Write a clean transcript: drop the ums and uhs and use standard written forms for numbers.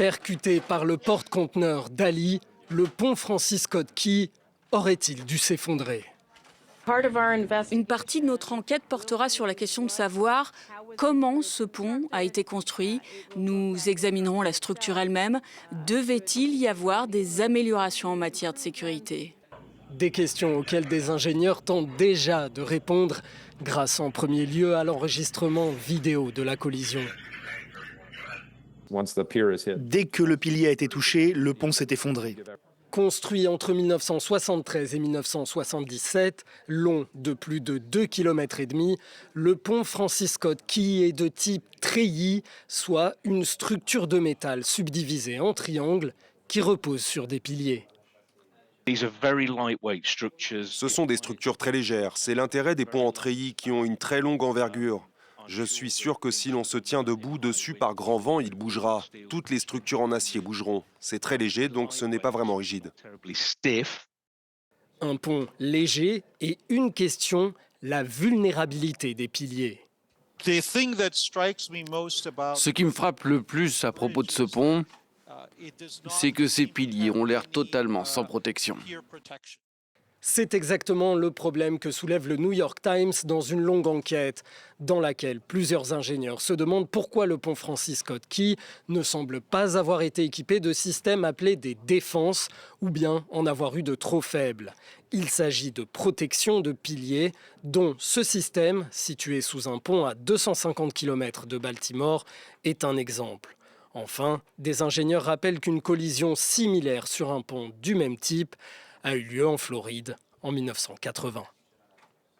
Percuté par le porte-conteneur Dali, le pont Francis Scott Key aurait-il dû s'effondrer? Une partie de notre enquête portera sur la question de savoir comment ce pont a été construit. Nous examinerons la structure elle-même. Devait-il y avoir des améliorations en matière de sécurité? Des questions auxquelles des ingénieurs tentent déjà de répondre grâce en premier lieu à l'enregistrement vidéo de la collision. Dès que le pilier a été touché, le pont s'est effondré. Construit entre 1973 et 1977, long de plus de 2,5 km, le pont Francis Scott Key est de type treillis, soit une structure de métal subdivisée en triangles qui repose sur des piliers. Ce sont des structures très légères. C'est l'intérêt des ponts en treillis qui ont une très longue envergure. Je suis sûr que si l'on se tient debout dessus par grand vent, il bougera. Toutes les structures en acier bougeront. C'est très léger, donc ce n'est pas vraiment rigide. Un pont léger et une question, la vulnérabilité des piliers. Ce qui me frappe le plus à propos de ce pont, c'est que ces piliers ont l'air totalement sans protection. C'est exactement le problème que soulève le New York Times dans une longue enquête dans laquelle plusieurs ingénieurs se demandent pourquoi le pont Francis Scott Key ne semble pas avoir été équipé de systèmes appelés des défenses ou bien en avoir eu de trop faibles. Il s'agit de protection de piliers dont ce système, situé sous un pont à 250 km de Baltimore, est un exemple. Enfin, des ingénieurs rappellent qu'une collision similaire sur un pont du même type a eu lieu en Floride en 1980.